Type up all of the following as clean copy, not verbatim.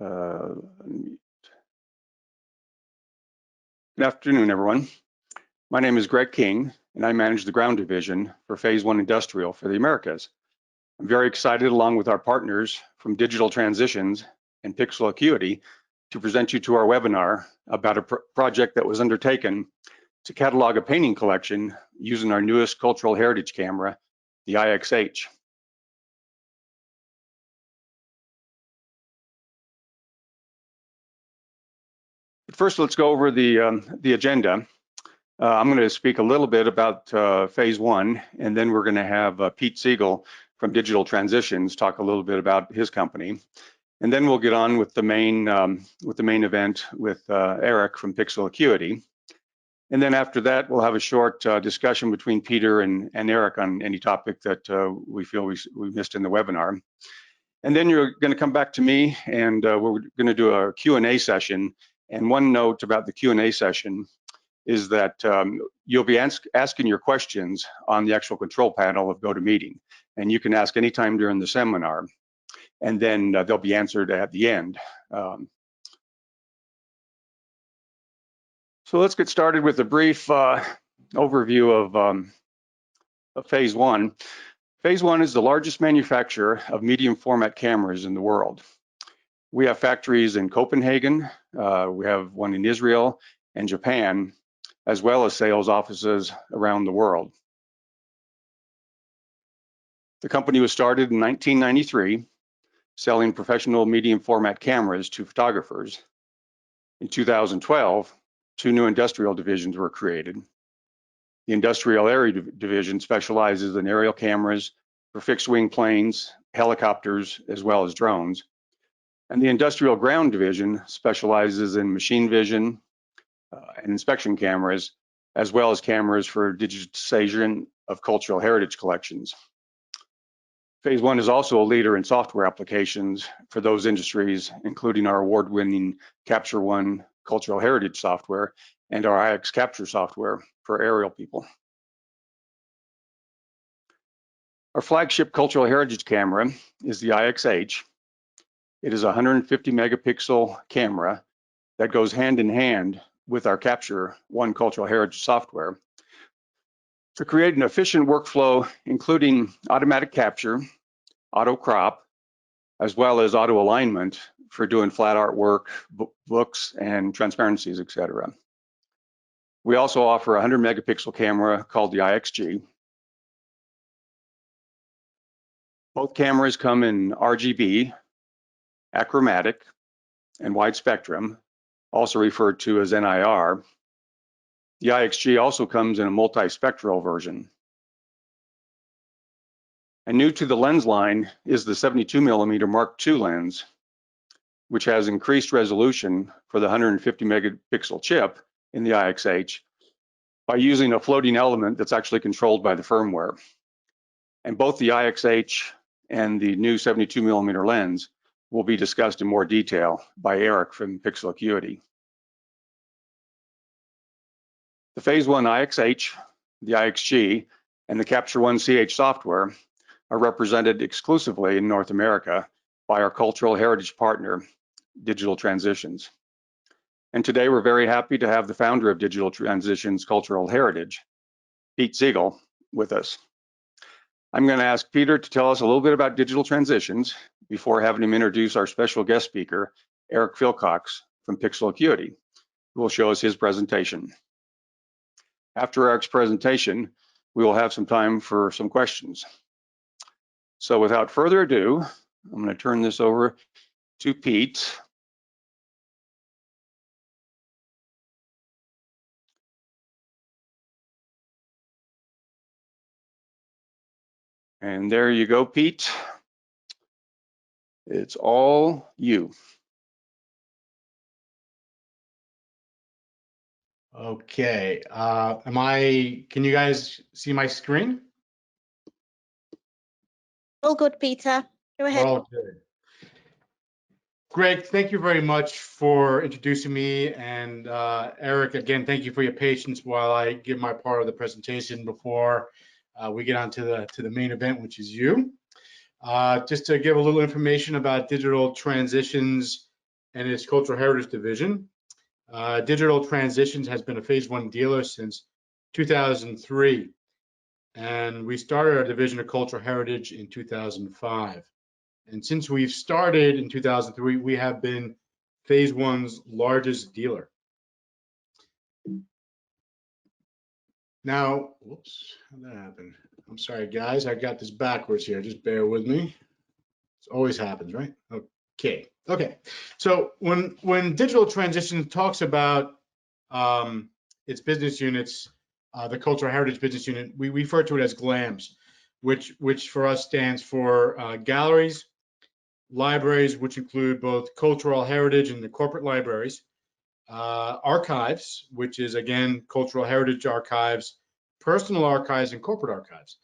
Good afternoon, everyone. My name is Greg King, and I manage the ground division for Phase 1 Industrial for the Americas. I'm very excited, along with our partners from Digital Transitions and Pixel Acuity, to present you to our webinar about a project that was undertaken to catalog a painting collection using our newest cultural heritage camera, the iXH. But first, let's go over the agenda. I'm going to speak a little bit about Phase 1, and then we're going to have Pete Siegel from Digital Transitions talk a little bit about his company. And then we'll get on with the main event with Eric from Pixel Acuity. And then after that, we'll have a short discussion between Peter and Eric on any topic that we feel we missed in the webinar. And then you're going to come back to me, and we're going to do a Q&A session. And one note about the Q&A session is that you'll be asking your questions on the actual control panel of GoToMeeting. And you can ask anytime during the seminar, and then they'll be answered at the end. So let's get started with a brief overview of Phase 1. Phase 1 is the largest manufacturer of medium format cameras in the world. We have factories in Copenhagen, we have one in Israel and Japan, as well as sales offices around the world. The company was started in 1993, selling professional medium format cameras to photographers. In 2012, two new industrial divisions were created. The Industrial Area Division specializes in aerial cameras for fixed wing planes, helicopters, as well as drones. And the Industrial Ground Division specializes in machine vision and inspection cameras, as well as cameras for digitization of cultural heritage collections. Phase 1 is also a leader in software applications for those industries, including our award-winning Capture One cultural heritage software and our iX Capture software for aerial people. Our flagship cultural heritage camera is the iXH. It is a 150 megapixel camera that goes hand in hand with our Capture One cultural heritage software to create an efficient workflow, including automatic capture, auto crop, as well as auto alignment for doing flat art work, books, and transparencies, etc. We also offer a 100 megapixel camera called the iXG. Both cameras come in RGB, achromatic, and wide spectrum, also referred to as NIR. The iXG also comes in a multispectral version. And new to the lens line is the 72mm Mark II lens, which has increased resolution for the 150 megapixel chip in the iXH by using a floating element that's actually controlled by the firmware. And both the iXH and the new 72mm lens will be discussed in more detail by Eric from Pixel Acuity. The Phase 1 iXH, the iXG, and the Capture One CH software are represented exclusively in North America by our cultural heritage partner, Digital Transitions. And today we're very happy to have the founder of Digital Transitions Cultural Heritage, Pete Siegel, with us. I'm going to ask Peter to tell us a little bit about Digital Transitions before having him introduce our special guest speaker, Eric Philcox from Pixel Acuity, who will show us his presentation. After Eric's presentation, we will have some time for some questions. So without further ado, I'm going to turn this over to Pete. And there you go, Pete. It's all you. Okay. Can you guys see my screen? All good, Peter. Go ahead. All good. Greg, thank you very much for introducing me. And Eric, again, thank you for your patience while I give my part of the presentation before we get on to the main event, which is you. Just to give a little information about Digital Transitions, and its cultural heritage division. Digital Transitions has been a phase one dealer since 2003, and we started our division of cultural heritage in 2005. And since we've started in 2003, we have been phase one's largest dealer. Now, whoops, how'd that happen? I'm sorry, guys, I got this backwards here. Just bear with me. It always happens, right? Okay. So when Digital Transition talks about its business units, the Cultural Heritage Business Unit, we refer to it as GLAMS, which for us stands for galleries, libraries, which include both cultural heritage and the corporate libraries, archives, which is again cultural heritage archives, personal archives, and corporate archives,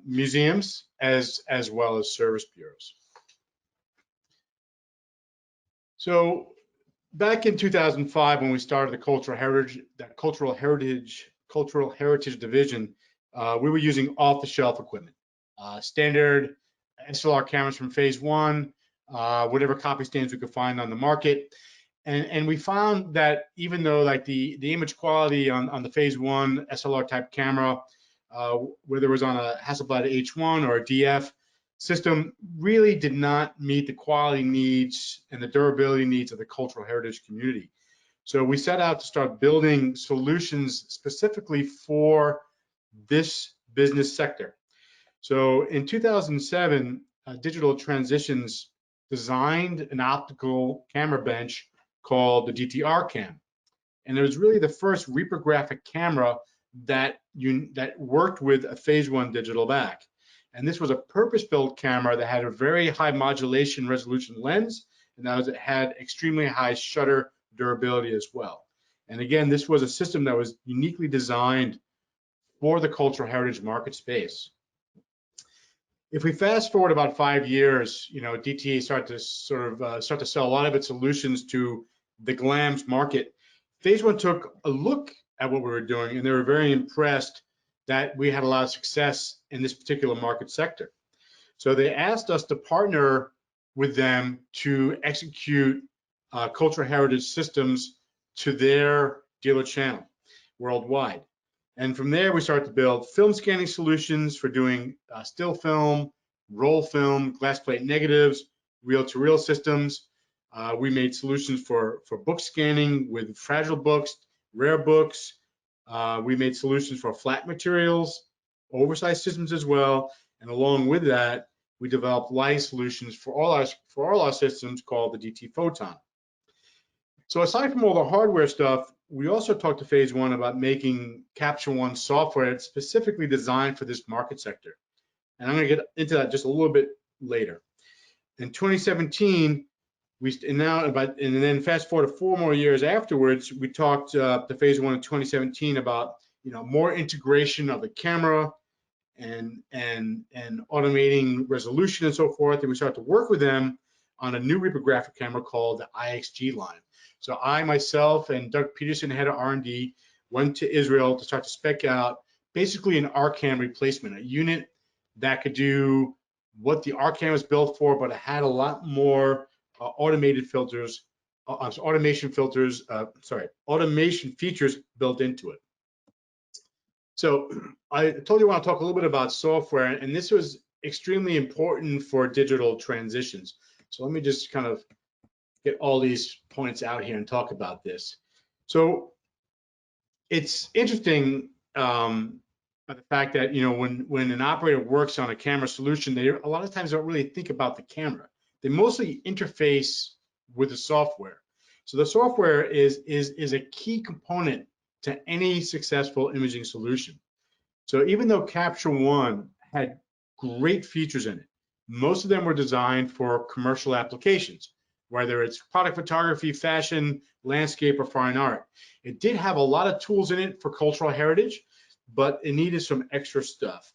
museums, as well as service bureaus. So back in 2005, when we started the cultural heritage division, we were using off-the-shelf equipment, standard SLR cameras from phase one, whatever copy stands we could find on the market. And we found that even though like the image quality on the phase one SLR type camera, whether it was on a Hasselblad H1 or a DF system, really did not meet the quality needs and the durability needs of the cultural heritage community. So we set out to start building solutions specifically for this business sector. So in 2007, Digital Transitions designed an optical camera bench called the DTR cam. And it was really the first reprographic camera that worked with a phase one digital back. And this was a purpose-built camera that had a very high modulation resolution lens, and it had extremely high shutter durability as well. And again, this was a system that was uniquely designed for the cultural heritage market space. If we fast forward about 5 years, DTA started to sell a lot of its solutions to the GLAMS market. Phase one took a look at what we were doing, and they were very impressed that we had a lot of success in this particular market sector. So they asked us to partner with them to execute cultural heritage systems to their dealer channel worldwide. And from there, we started to build film scanning solutions for doing still film, roll film, glass plate negatives, reel-to-reel systems. We made solutions for book scanning with fragile books, rare books. We made solutions for flat materials, oversized systems as well. And along with that, we developed light solutions for all our systems called the DT Photon. So aside from all the hardware stuff, we also talked to phase one about making Capture One software specifically designed for this market sector. And I'm going to get into that just a little bit later. In 2017, and then fast forward to 4 more years afterwards, we talked to phase one in 2017 about more integration of the camera and automating resolution and so forth. And we started to work with them on a new reprographic camera called the iXH line. So I myself and Doug Peterson, head of R&D, went to Israel to start to spec out basically an RCam replacement, a unit that could do what the RCam was built for, but it had a lot more automation features built into it. So I told you I want to talk a little bit about software, and this was extremely important for Digital Transitions. So let me just kind of get all these points out here and talk about this. So it's interesting the fact that when an operator works on a camera solution, they a lot of times don't really think about the camera. They mostly interface with the software. So the software is a key component to any successful imaging solution. So even though Capture One had great features in it, most of them were designed for commercial applications, whether it's product photography, fashion, landscape, or fine art. It did have a lot of tools in it for cultural heritage, but it needed some extra stuff.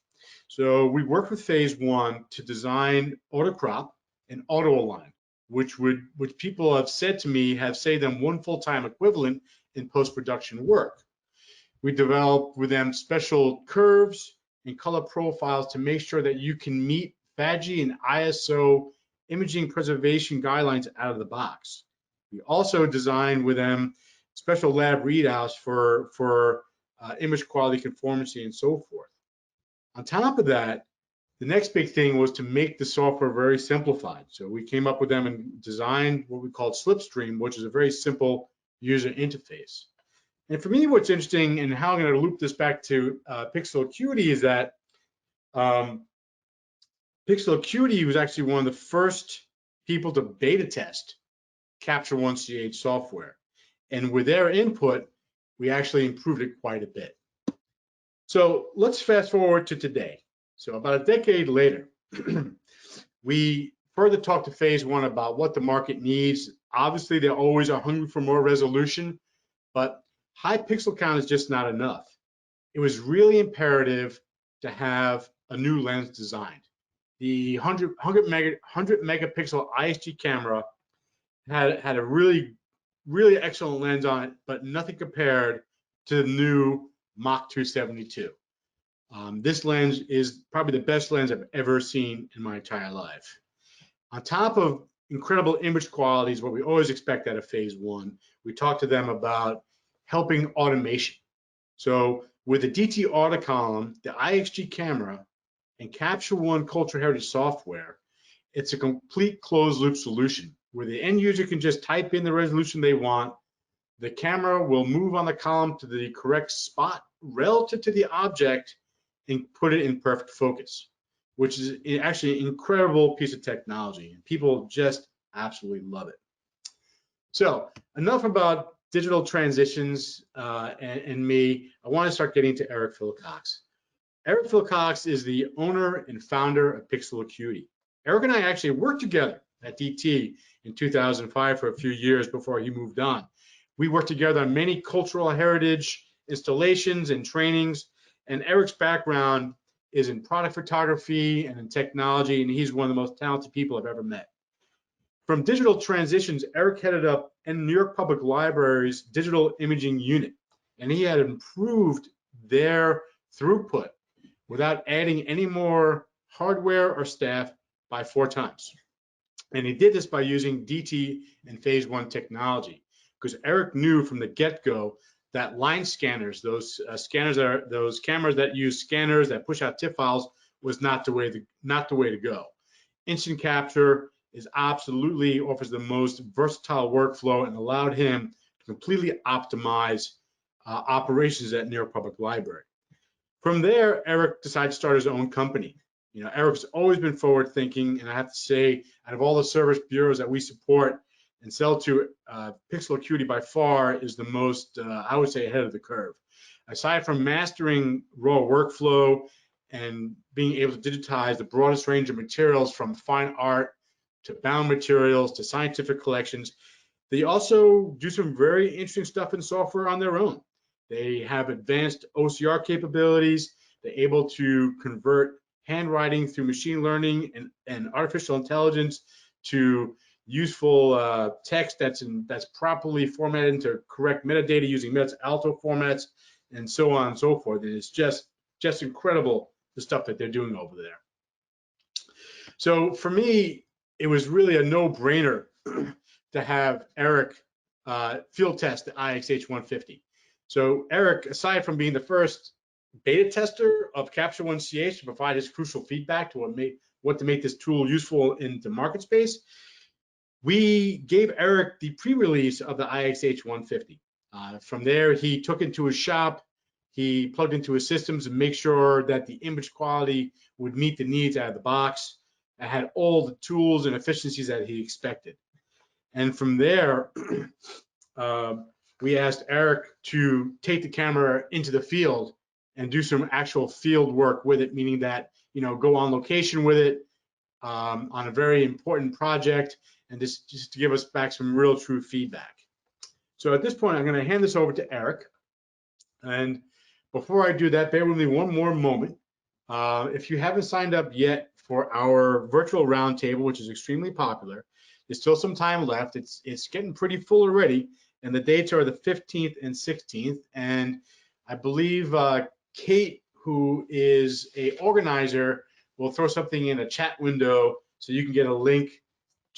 So we worked with phase one to design autocrop and auto align, which people have said to me have saved them 1 full-time equivalent in post-production work. We developed with them special curves and color profiles to make sure that you can meet FADGI and ISO imaging preservation guidelines out of the box. We also designed with them special lab readouts for image quality conformity and so forth. On top of that, the next big thing was to make the software very simplified. So we came up with them and designed what we called Slipstream, which is a very simple user interface. And for me, what's interesting and how I'm going to loop this back to Pixel Acuity is that Pixel Acuity was actually one of the first people to beta test Capture One CH software. And with their input, we actually improved it quite a bit. So let's fast forward to today. So about a decade later, we further talked to phase one about what the market needs. Obviously, they always are hungry for more resolution, but high pixel count is just not enough. It was really imperative to have a new lens designed. The 100 megapixel iXH camera had a really excellent lens on it, but nothing compared to the new Mach 272. This lens is probably the best lens I've ever seen in my entire life. On top of incredible image quality is what we always expect out of phase one, we talked to them about helping automation. So with the DT auto column, the iXH camera, and Capture One Cultural Heritage software, it's a complete closed loop solution where the end user can just type in the resolution they want. The camera will move on the column to the correct spot relative to the object and put it in perfect focus, which is actually an incredible piece of technology, and people just absolutely love it. So enough about digital transitions and me. I want to start getting to Eric Philcox. Eric Philcox is the owner and founder of Pixel Acuity. Eric and I actually worked together at DT in 2005 for a few years before he moved on. We worked together on many cultural heritage installations and trainings, and Eric's background is in product photography and in technology, and he's one of the most talented people I've ever met. From digital transitions, Eric headed up in New York Public Library's digital imaging unit, and he had improved their throughput without adding any more hardware or staff by 4 times. And he did this by using DT and phase one technology, because Eric knew from the get-go that line scanners, those those cameras that use scanners that push out TIFF files, was not the way to go. Instant capture absolutely offers the most versatile workflow and allowed him to completely optimize operations at New York Public Library. From there, Eric decided to start his own company. You know, Eric's always been forward thinking, and I have to say, out of all the service bureaus that we support and sell to, Pixel Acuity by far is the most, I would say, ahead of the curve. Aside from mastering raw workflow and being able to digitize the broadest range of materials from fine art to bound materials to scientific collections, they also do some very interesting stuff in software on their own. They have advanced OCR capabilities. They're able to convert handwriting through machine learning and artificial intelligence to useful text that's properly formatted into correct metadata using Meta Alto formats, and so on and so forth. And it's just incredible the stuff that they're doing over there. So for me, it was really a no-brainer to have Eric field test the iXH 150. So Eric, aside from being the first beta tester of Capture One CH to provide his crucial feedback to what to make this tool useful in the market space, we gave Eric the pre-release of the iXH 150. From there, he took it to his shop, he plugged into his systems and make sure that the image quality would meet the needs out of the box. It had all the tools and efficiencies that he expected. And from there, we asked Eric to take the camera into the field and do some actual field work with it, meaning that, you know, go on location with it on a very important project, and just to give us back some real true feedback. So at this point, I'm going to hand this over to Eric. And before I do that, bear with me one more moment. If you haven't signed up yet for our virtual roundtable, which is extremely popular, there's still some time left. It's getting pretty full already, and the dates are the 15th and 16th. And I believe Kate, who is a organizer, will throw something in a chat window so you can get a link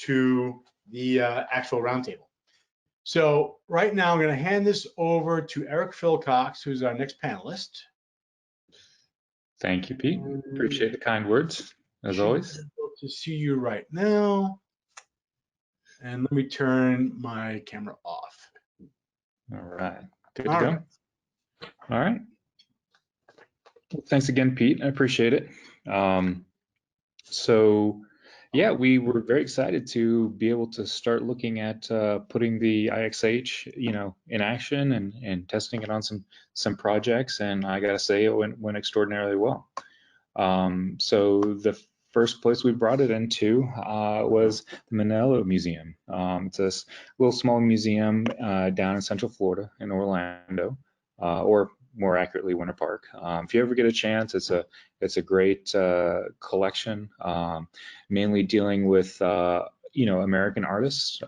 to the actual roundtable. So right now, I'm going to hand this over to Eric Philcox, who's our next panelist. Thank you, Pete. Appreciate the kind words, as always. To see you right now. And let me turn my camera off. All right, good to All go. right. All right. Well, thanks again, Pete. I appreciate it. So, yeah, we were very excited to be able to start looking at putting the iXH, in action and testing it on some projects. And I gotta say, it went extraordinarily well. So the first place we brought it into was the Mennello Museum. It's a little small museum down in Central Florida in Orlando, or more accurately, Winter Park. If you ever get a chance, it's a great collection, mainly dealing with American artists.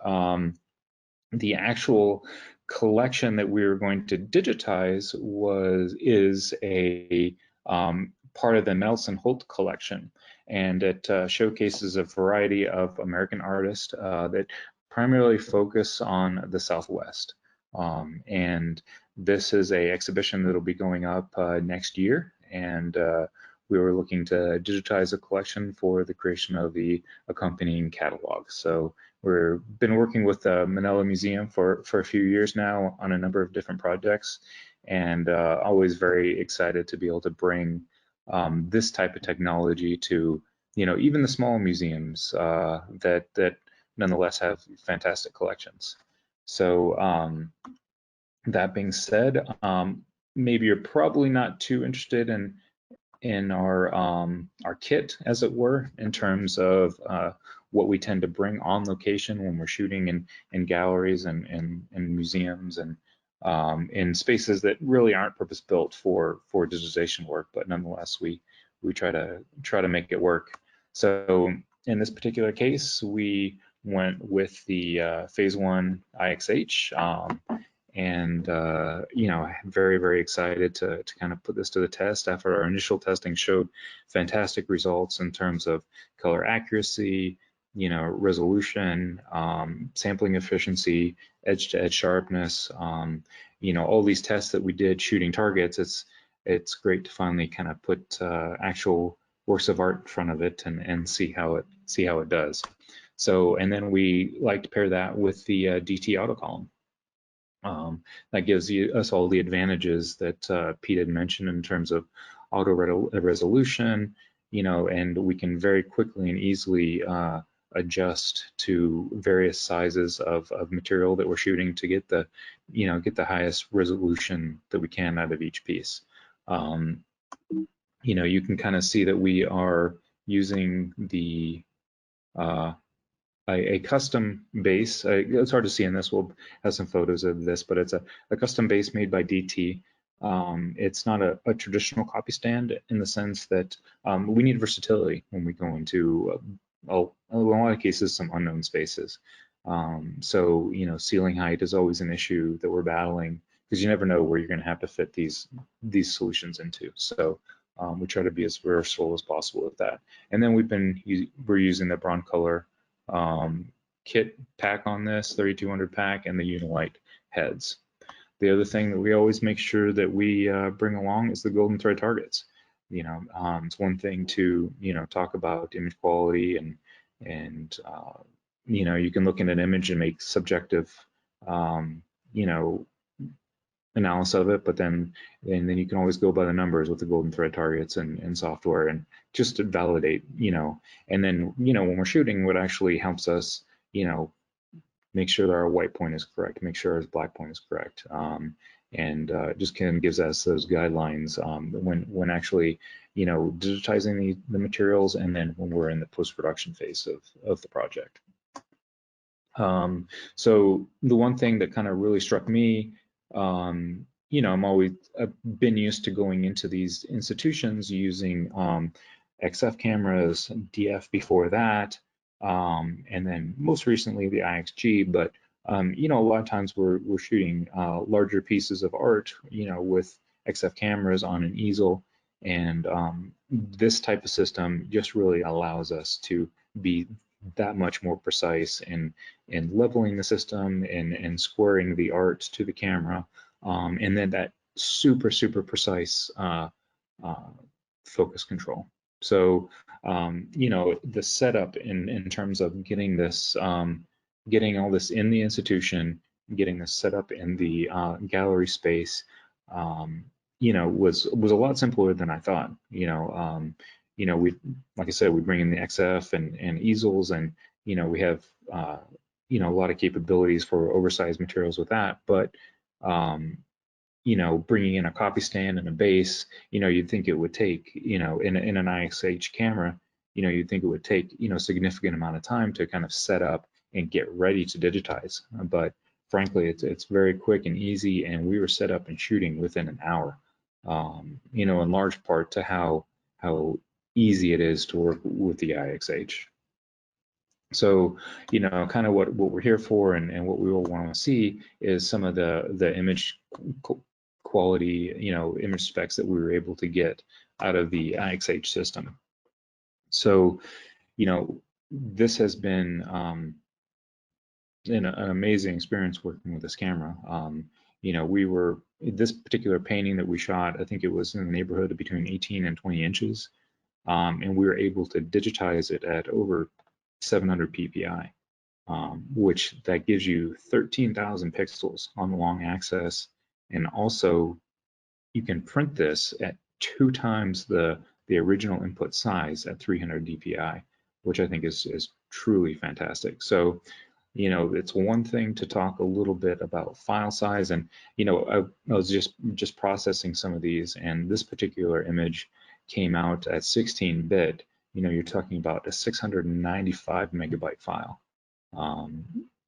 The actual collection that we were going to digitize is a part of the Melanson Holt Collection, and it showcases a variety of American artists that primarily focus on the Southwest. And this is a exhibition that'll be going up next year, and we were looking to digitize a collection for the creation of the accompanying catalog. So we've been working with the Mennello Museum for a few years now on a number of different projects, and always very excited to be able to bring this type of technology to even the small museums that nonetheless have fantastic collections. So that being said, maybe you're probably not too interested in our kit, as it were, in terms of what we tend to bring on location when we're shooting in galleries and museums and in spaces that really aren't purpose-built for digitization work, but nonetheless we try to make it work. So in this particular case, we went with the phase 1 iXH, and very, very excited to kind of put this to the test after our initial testing showed fantastic results in terms of color accuracy, resolution, sampling efficiency, edge-to-edge sharpness, all these tests that we did shooting targets. It's great to finally kind of put actual works of art in front of it and see how it does. So, and then we like to pair that with the DT autocolumn. That gives us all the advantages that Pete had mentioned in terms of auto resolution, and we can very quickly and easily adjust to various sizes of material that we're shooting to get the highest resolution that we can out of each piece. You can kind of see that we are using the a custom base. It's hard to see in this. We'll have some photos of this, but it's a custom base made by DT. It's not a traditional copy stand in the sense that we need versatility when we go into, in a lot of cases, some unknown spaces. So, ceiling height is always an issue that we're battling because you never know where you're going to have to fit these solutions into. So we try to be as versatile as possible with that. And then we're using the Broncolor kit pack on this 3200 pack and the Unilite heads. The other thing that we always make sure that we bring along is the golden thread targets. It's one thing to talk about image quality and you can look at an image and make subjective analysis of it, but then you can always go by the numbers with the golden thread targets and software and just to validate, and then when we're shooting, what actually helps us make sure that our white point is correct, make sure our black point is correct, and just kind of gives us those guidelines when actually digitizing the materials, and then when we're in the post-production phase of the project. So the one thing that kind of really struck me, I've been used to going into these institutions using XF cameras, DF before that, and then most recently the iXG. But a lot of times we're shooting larger pieces of art, with XF cameras on an easel, and this type of system just really allows us to be that much more precise in leveling the system and squaring the art to the camera, and then that super precise focus control. So the setup in terms of getting this, getting all this in the institution, getting this set up in the gallery space, was a lot simpler than I thought. We, like I said, we bring in the XF and easels, and we have a lot of capabilities for oversized materials with that. But bringing in a copy stand and a base, you'd think it would take, in an iXH camera, you'd think it would take, a significant amount of time to kind of set up and get ready to digitize. But frankly, it's very quick and easy, and we were set up and shooting within an hour. In large part to how easy it is to work with the iXH. So, kind of what we're here for, and what we will want to see is some of the image quality, image specs that we were able to get out of the iXH system. So, this has been an amazing experience working with this camera. This particular painting that we shot, I think it was in the neighborhood of between 18 and 20 inches. And we were able to digitize it at over 700 ppi, which that gives you 13,000 pixels on the long axis. And also, you can print this at 2 times the original input size at 300 dpi, which I think is truly fantastic. So, it's one thing to talk a little bit about file size, and I was just processing some of these, and this particular image came out at 16-bit. You're talking about a 695 megabyte file,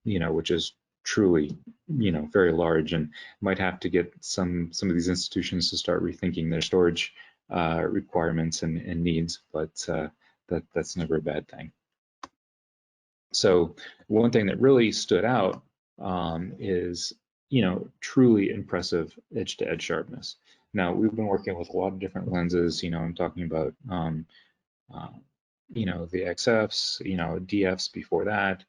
which is truly, very large, and might have to get some of these institutions to start rethinking their storage requirements and needs, but that's never a bad thing. So one thing that really stood out is, truly impressive edge-to-edge sharpness. Now, we've been working with a lot of different lenses. I'm talking about, the XFs, DFs before that,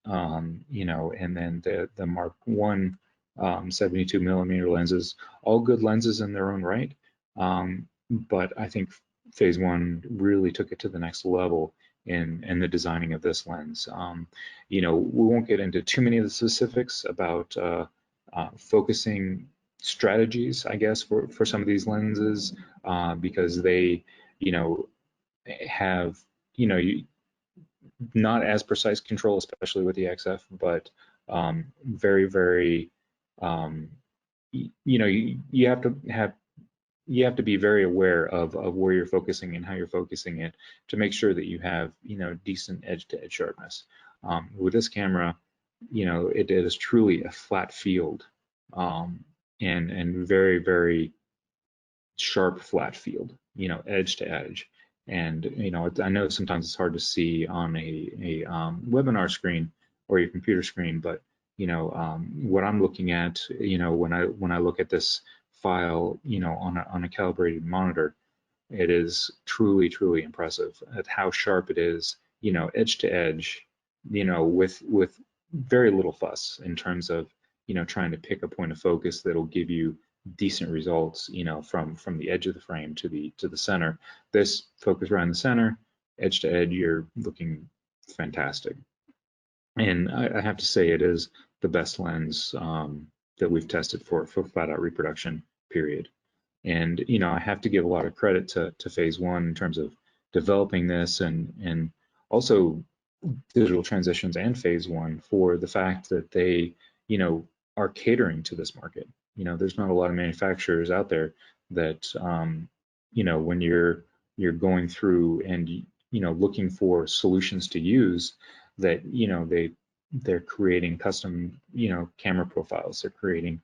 and then the Mark I 72 millimeter lenses, all good lenses in their own right. But I think Phase One really took it to the next level in the designing of this lens. We won't get into too many of the specifics about focusing strategies, I guess, for some of these lenses, because they, have, not as precise control, especially with the XF, but very, you have to be very aware of where you're focusing and how you're focusing it to make sure that you have, decent edge-to-edge sharpness. With this camera, it is truly a flat field, and very sharp flat field, edge to edge. And I know sometimes it's hard to see on a webinar screen or your computer screen, but what I'm looking at, when I look at this file, on a calibrated monitor, it is truly impressive at how sharp it is, edge to edge, with very little fuss in terms of, trying to pick a point of focus that'll give you decent results, from the edge of the frame to the center. This focus around the center, edge to edge, you're looking fantastic. And I have to say, it is the best lens that we've tested for flat out reproduction, period. And I have to give a lot of credit to Phase One in terms of developing this, and also Digital Transitions and Phase One for the fact that they are catering to this market. There's not a lot of manufacturers out there that when you're going through and looking for solutions to use, that they're creating custom camera profiles. They're creating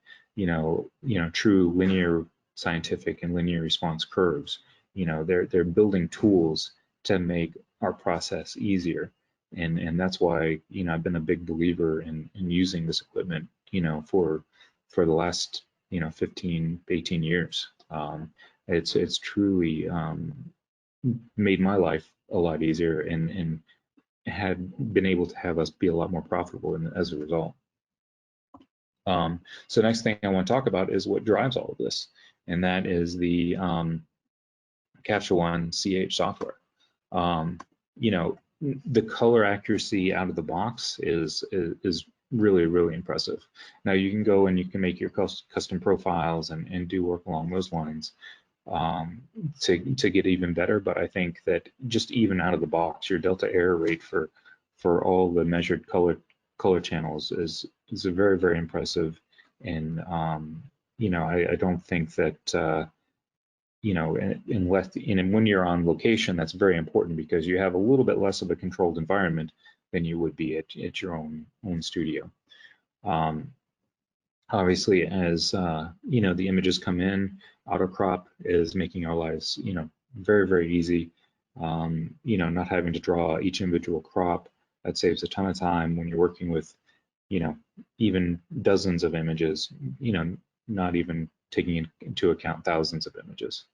true linear scientific and linear response curves. They're building tools to make our process easier, and that's why I've been a big believer in using this equipment for the last 15, 18 years. It's truly made my life a lot easier, and had been able to have us be a lot more profitable as a result. So next thing I want to talk about is what drives all of this, and that is the Capture One CH software. You know, the color accuracy out of the box is really, really impressive. Now you can go and you can make your custom profiles and do work along those lines to get even better. But I think that just even out of the box, your delta error rate for all the measured color channels is a very, very impressive. And you know, I don't think that you know, unless when you're on location, that's very important because you have a little bit less of a controlled environment than you would be at your own studio. Obviously, as you know, the images come in, auto crop is making our lives, you know, very, very easy. You know, not having to draw each individual crop, that saves a ton of time when you're working with, you know, even dozens of images, you know, not even taking into account thousands of images.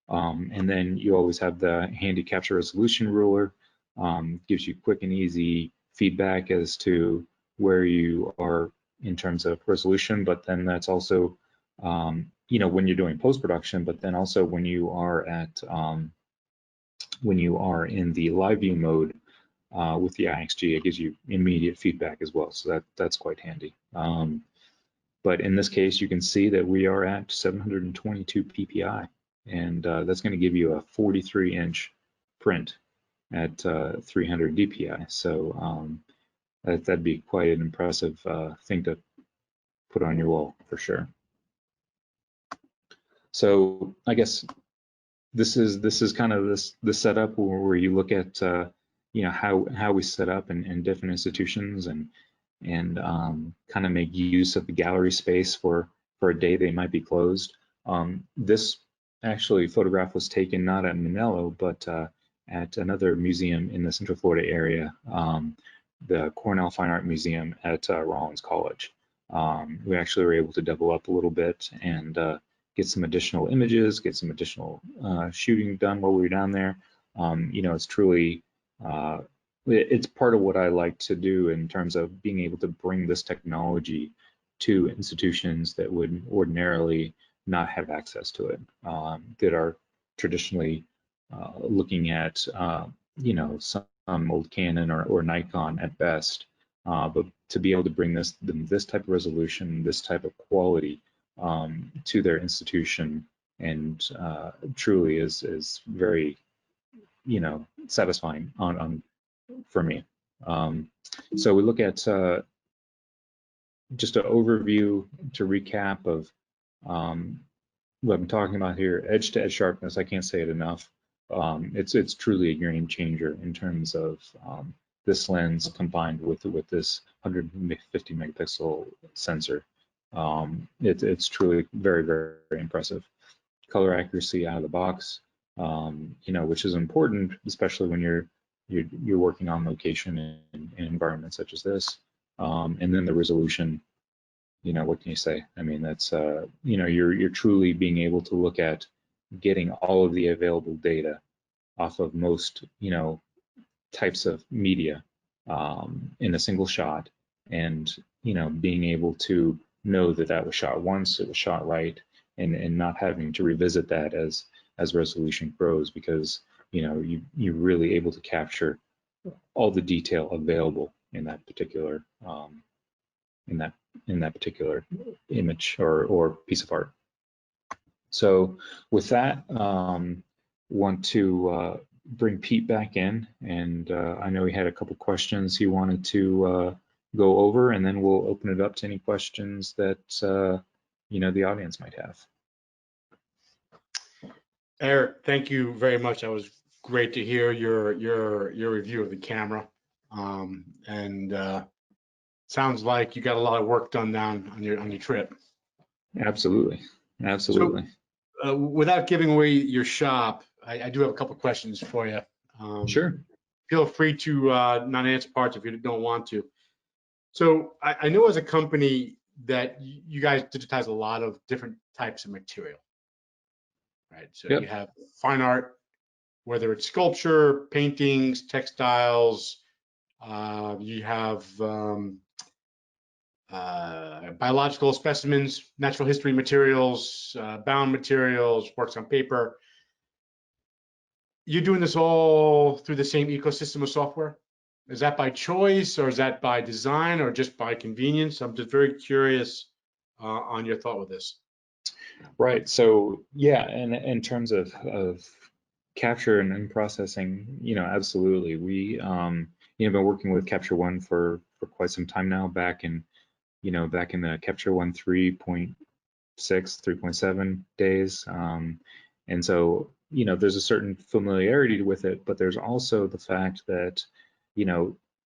And then you always have the handy capture resolution ruler, gives you quick and easy feedback as to where you are in terms of resolution, but then that's also, you know, when you're doing post-production, but then also when you are in the live view mode with the iXH, it gives you immediate feedback as well. So that's quite handy. But in this case, you can see that we are at 722 PPI, and that's going to give you a 43-inch print at 300 DPI. So that'd be quite an impressive thing to put on your wall for sure. So I guess this is kind of the setup where you look at you know, how we set up in different institutions and kind of make use of the gallery space for a day they might be closed. This actually photograph was taken not at Mennello, but at another museum in the Central Florida area, the Cornell Fine Art Museum at Rollins College. We actually were able to double up a little bit and get some additional images, get some additional shooting done while we were down there. You know, it's truly it's part of what I like to do in terms of being able to bring this technology to institutions that would ordinarily not have access to it, that are traditionally looking at, you know, some old Canon or Nikon at best, but to be able to bring this type of resolution, this type of quality to their institution, and truly is very, you know, satisfying for me. So we look at just an overview to recap of what I'm talking about here. Edge-to-edge sharpness, I can't say it enough. It's truly a game changer in terms of this lens combined with this 150 megapixel sensor. It's truly very, very, very impressive. Color accuracy out of the box, you know, which is important, especially when you're working on location in environments such as this. And then the resolution, you know, what can you say? I mean, that's you know, you're truly being able to look at getting all of the available data off of most, you know, types of media in a single shot, and, you know, being able to know that that was shot once, it was shot right, and not having to revisit that as resolution grows, because, you know, you're really able to capture all the detail available in that particular in that particular image or piece of art. So with that, want to bring Pete back in, and I know he had a couple questions he wanted to go over, and then we'll open it up to any questions that you know, the audience might have. Eric, thank you very much. That was great to hear your review of the camera, and sounds like you got a lot of work done down on your trip. Absolutely, absolutely. So, without giving away your shop, I do have a couple questions for you. Sure. Feel free to not answer parts if you don't want to. So I know as a company that you guys digitize a lot of different types of material, right? So Yep. you have fine art, whether it's sculpture, paintings, textiles, You have biological specimens, natural history materials, bound materials, works on paper. You're doing this all through the same ecosystem of software? Is that by choice, or is that by design, or just by convenience? I'm just very curious on your thought with this. Right. So yeah, and in terms of capture and processing, absolutely. We been working with Capture One for quite some time now. Back in the Capture One 3.6, 3.7 days, and so there's a certain familiarity with it, but there's also the fact that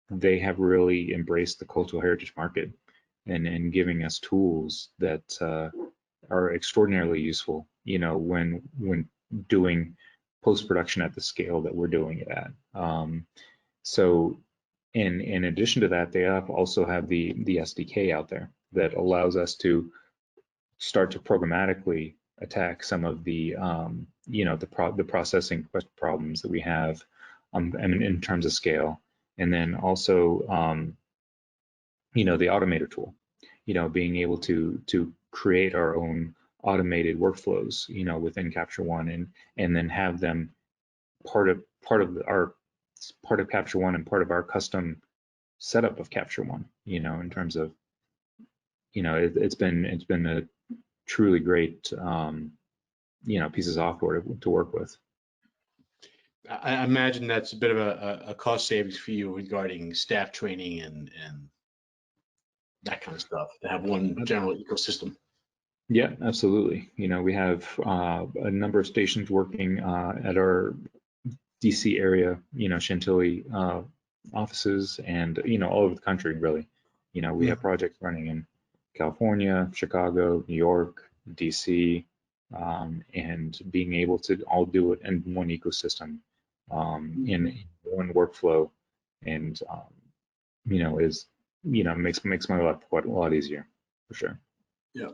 they have really embraced the cultural heritage market and giving us tools that are extraordinarily useful, when doing post-production at the scale that we're doing it at. So in addition to that, they also have the SDK out there that allows us to start to programmatically attack some of the the processing problems that we have in terms of scale, and then also the automator tool, being able to create our own automated workflows, within Capture One, and then have them part of Capture One and part of our custom setup of Capture One, in terms of, it's been a truly great, piece of software to work with. I imagine that's a bit of a cost savings for you regarding staff training and that kind of stuff, to have one general ecosystem. Yeah, absolutely. We have a number of stations working at our DC area, Chantilly offices, and all over the country, really. We have projects running in California, Chicago, New York, DC, and being able to all do it in one ecosystem, in one workflow, and is makes my life quite a lot easier, for sure. Yeah.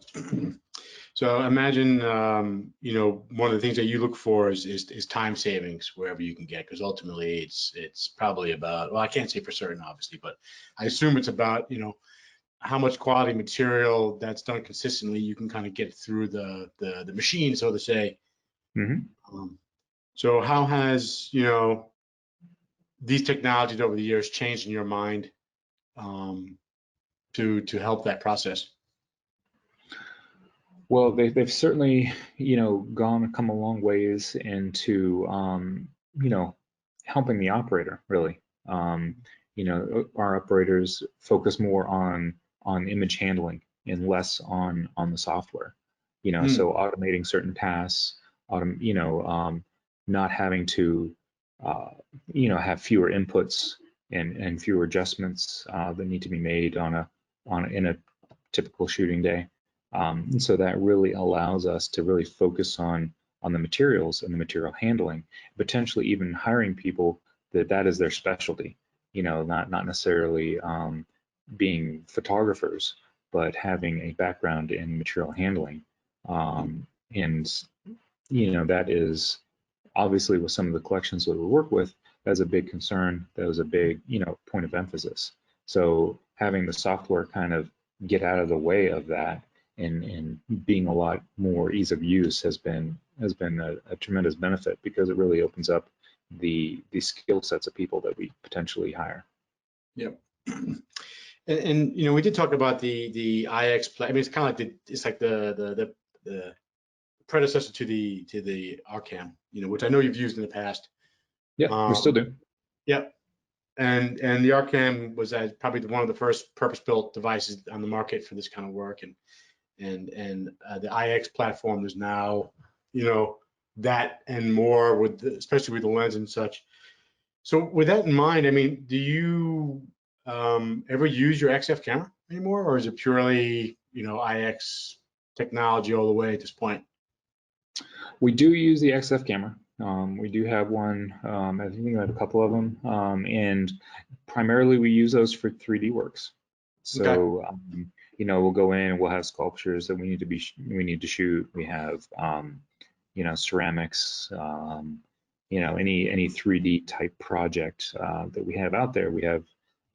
So imagine, one of the things that you look for is time savings wherever you can get, because ultimately it's probably about, well, I can't say for certain, obviously, but I assume it's about, how much quality material that's done consistently you can kind of get through the machine, so to say. Mm-hmm. So how has, these technologies over the years changed in your mind to help that process? Well, they've certainly, come a long ways into, helping the operator, really. Our operators focus more on image handling and less on the software. So automating certain tasks, not having to, have fewer inputs and fewer adjustments that need to be made in a typical shooting day. So that really allows us to really focus on the materials and the material handling, potentially even hiring people that is their specialty, not necessarily being photographers, but having a background in material handling. And, that is obviously with some of the collections that we work with, that's a big concern. That was a big, point of emphasis. So having the software kind of get out of the way of that, and being a lot more ease of use has been a tremendous benefit, because it really opens up the skill sets of people that we potentially hire. Yep. And we did talk about the iX. I mean, it's kind of like the predecessor to the RCam, which I know you've used in the past. Yeah, we still do. Yep. And the RCam was probably one of the first purpose-built devices on the market for this kind of work, and the iX platform is now, that and more, especially with the lens and such. So with that in mind, I mean, do you ever use your XF camera anymore, or is it purely, iX technology all the way at this point? We do use the XF camera. We do have one. I think we have a couple of them, and primarily we use those for 3D works. So, okay. We'll go in and we'll have sculptures that we need to shoot. We have, ceramics, any 3D type project that we have out there. We have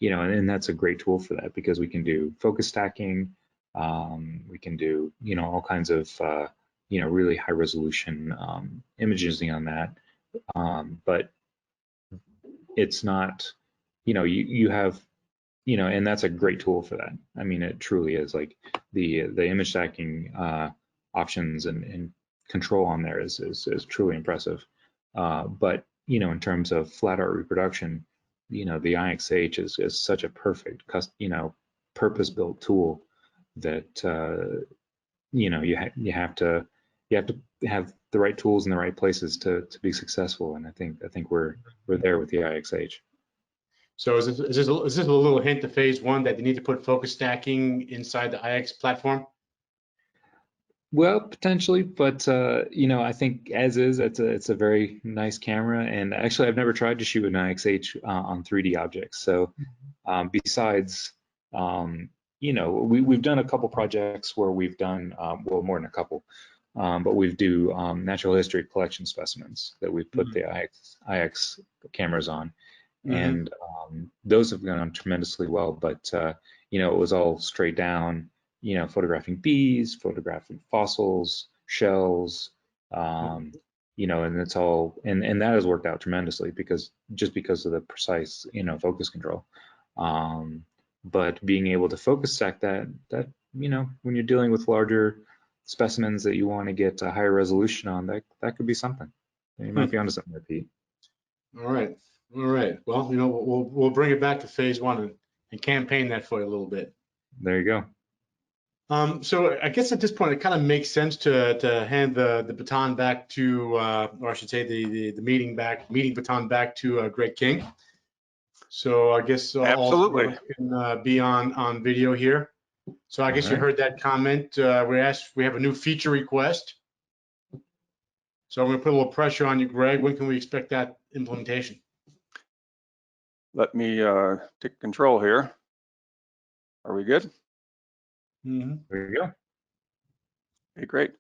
you know, and that's a great tool for that because we can do focus stacking, we can do, you know, all kinds of, you know, really high resolution imaging on that. But it's not, you know, you have, you know, and that's a great tool for that. I mean, it truly is. Like the image stacking options and control on there is truly impressive. But you know, in terms of flat art reproduction, you know, the iXH is such a perfect, you know, purpose-built tool that you know, you have to have the right tools in the right places to be successful. And I think we're there with the iXH. So is this a little hint to phase one that they need to put focus stacking inside the iX platform? Well, potentially, but you know, I think as is, it's a very nice camera. And actually, I've never tried to shoot an iXH on 3D objects. So besides, you know, we've done a couple projects where we've done well, more than a couple, but we've do natural history collection specimens that we've put the iX cameras on, and those have gone tremendously well. But you know, it was all straight down, you know, photographing bees, photographing fossils, shells, you know, and it's all, and that has worked out tremendously because of the precise, you know, focus control. But being able to focus stack that, you know, when you're dealing with larger specimens that you want to get a higher resolution on, that could be something. You might be onto something there, Pete. All right. Well, you know, we'll bring it back to phase one and campaign that for you a little bit. There you go. So I guess at this point, it kind of makes sense to hand the baton back to, or I should say the meeting baton back to Greg King. So I guess Absolutely. all can be on video here. So I guess you heard that comment. We have a new feature request. So I'm going to put a little pressure on you, Greg. When can we expect that implementation? Let me take control here. Are we good? There you go. Okay, great.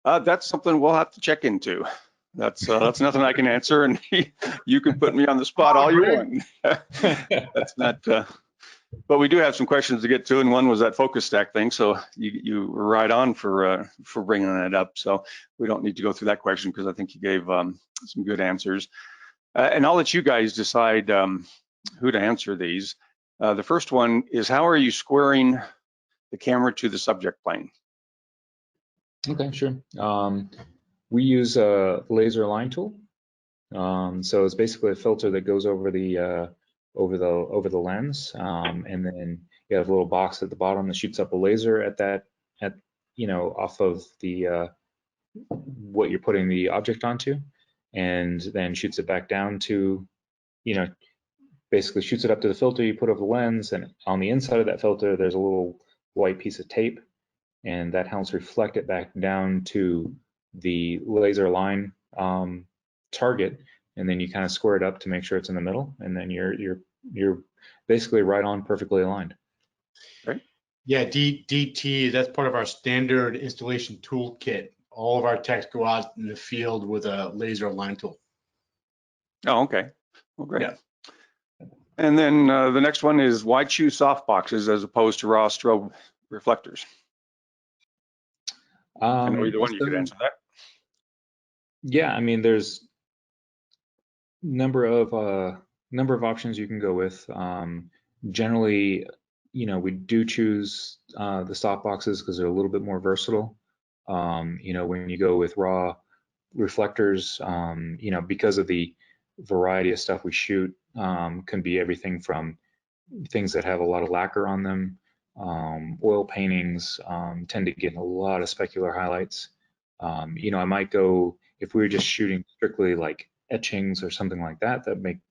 That's something we'll have to check into. That's nothing I can answer, and you can put me on the spot all you want. That's not. But we do have some questions to get to, and one was that focus stack thing. So you were right on for bringing that up. So we don't need to go through that question because I think you gave some good answers. And I'll let you guys decide who to answer these. The first one is, how are you squaring the camera to the subject plane? Okay, sure. We use a laser align tool. So it's basically a filter that goes over the lens, and then you have a little box at the bottom that shoots up a laser at you know, off of the what you're putting the object onto, and then shoots it back down to, you know, basically shoots it up to the filter you put over the lens, and on the inside of that filter there's a little white piece of tape, and that helps reflect it back down to the laser line target, and then you kind of square it up to make sure it's in the middle, and then you're basically right on, perfectly aligned. Right. Yeah, DT, that's part of our standard installation toolkit. All of our techs go out in the field with a laser align tool. Oh, okay. Well, great. Yeah. And then the next one is, why choose soft boxes as opposed to raw strobe reflectors? I know either one you could answer that. Yeah, I mean, there's number of options you can go with. Generally, you know, we do choose the soft boxes because they're a little bit more versatile. You know, when you go with raw reflectors, you know, because of the variety of stuff we shoot, can be everything from things that have a lot of lacquer on them. Oil paintings tend to get a lot of specular highlights. You know, I might go, if we were just shooting strictly like etchings or something like that,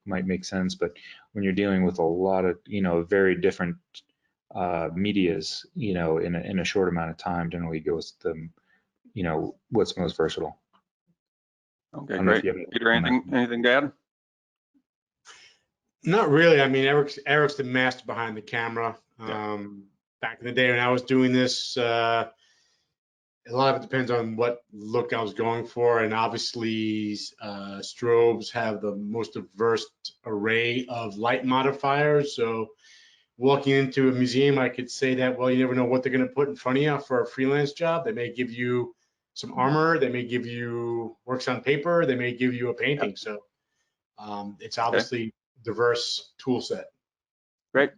might make sense. But when you're dealing with a lot of, you know, very different medias, you know, in a short amount of time, generally goes to the, you know, what's most versatile. Okay, great. Peter, anything to add? Not really. I mean, Eric's the master behind the camera. Yeah. Back in the day when I was doing this, a lot of it depends on what look I was going for, and obviously strobes have the most diverse array of light modifiers. So walking into a museum, I could say that, well, you never know what they're going to put in front of you for a freelance job. They may give you some armor, they may give you works on paper, they may give you a painting. So it's obviously diverse tool set. Great.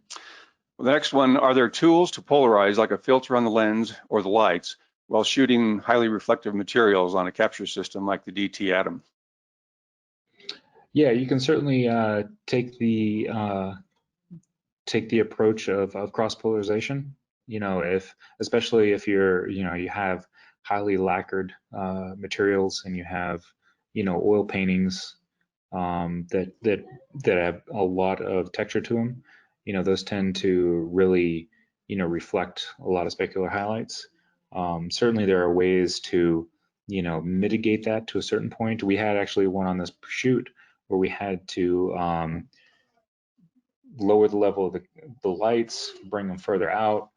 Well, the next one, are there tools to polarize like a filter on the lens or the lights while shooting highly reflective materials on a capture system like the DT Atom? Yeah, you can certainly take the approach of cross polarization. You know, especially if you have highly lacquered materials and you have oil paintings that have a lot of texture to them. Those tend to really reflect a lot of specular highlights. Certainly there are ways to mitigate that to a certain point. We had actually one on this shoot where we had to lower the level of the lights, bring them further out,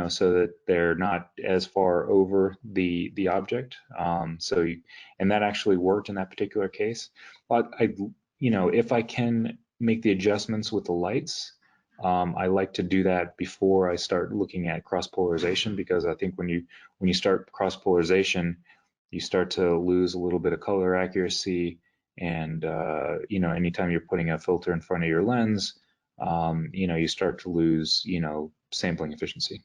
so that they're not as far over the object. And that actually worked in that particular case. But if I can make the adjustments with the lights, I like to do that before I start looking at cross polarization, because I think when you start cross polarization, you start to lose a little bit of color accuracy. And anytime you're putting a filter in front of your lens, you start to lose, sampling efficiency.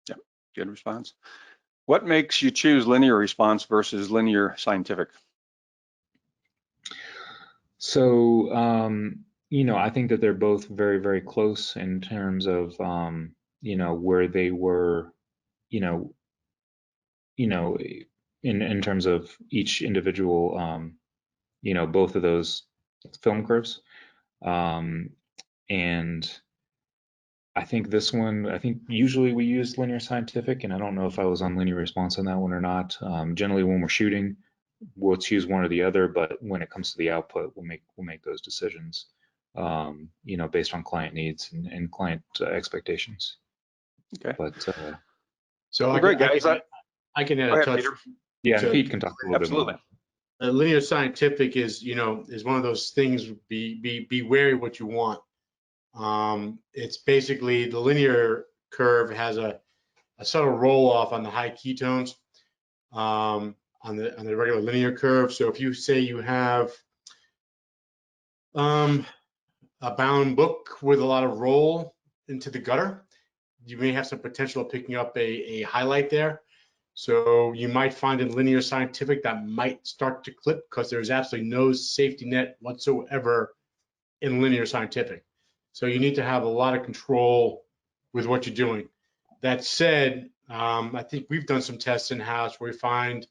Yeah, good response. What makes you choose linear response versus linear scientific? So, I think that they're both very, very close in terms of, where they were, in terms of each individual, both of those film curves. And I think this one, usually we use linear scientific, and I don't know if I was on linear response on that one or not. Generally, when we're shooting, we'll choose one or the other, but when it comes to the output, we'll make those decisions, based on client needs and client expectations. Okay. But So well, great, guys. I can add Go a ahead, touch. Peter. yeah, So, Pete can talk a little Absolutely. bit more. Linear scientific is one of those things. Be wary what you want. It's basically the linear curve has a subtle roll off on the high ketones on the regular linear curve. So if you say you have a bound book with a lot of roll into the gutter, you may have some potential of picking up a highlight there. So you might find in linear scientific that might start to clip because there's absolutely no safety net whatsoever in linear scientific. So you need to have a lot of control with what you're doing. That said, I think we've done some tests in-house where we find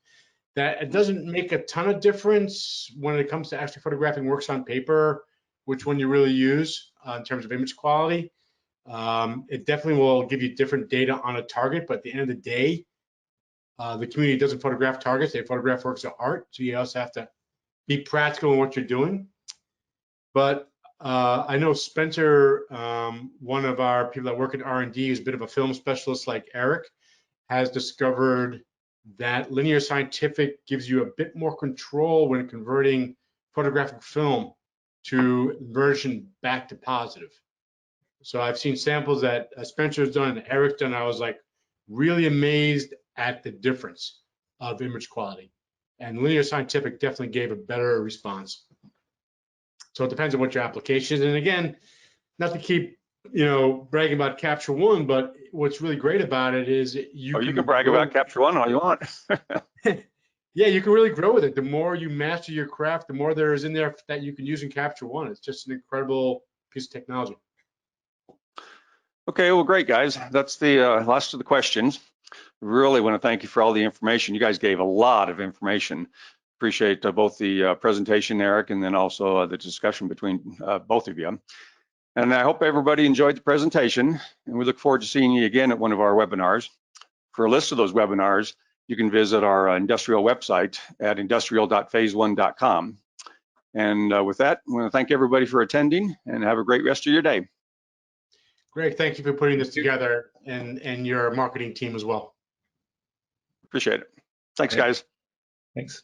that it doesn't make a ton of difference when it comes to actually photographing works on paper, which one you really use in terms of image quality. It definitely will give you different data on a target, but at the end of the day, the community doesn't photograph targets, they photograph works of art. So you also have to be practical in what you're doing. But I know Spencer, one of our people that work in R&D, who's a bit of a film specialist like Eric, has discovered that linear scientific gives you a bit more control when converting photographic film to inversion back to positive. So I've seen samples that Spencer's done and Eric's done. I was like really amazed at the difference of image quality. And linear scientific definitely gave a better response. So it depends on what your application is. And again, not to keep bragging about Capture One, but what's really great about it is You can brag about Capture One all you want. Yeah, you can really grow with it. The more you master your craft, the more there is in there that you can use in Capture One. It's just an incredible piece of technology. Okay, well, great, guys. That's the last of the questions. Really want to thank you for all the information. You guys gave a lot of information. Appreciate both the presentation, Eric, and then also the discussion between both of you. And I hope everybody enjoyed the presentation, and we look forward to seeing you again at one of our webinars. For a list of those webinars, you can visit our industrial website at industrial.phase1.com. And with that, I want to thank everybody for attending and have a great rest of your day. Greg, thank you for putting this together and your marketing team as well. Appreciate it. Thanks, Okay. guys. Thanks.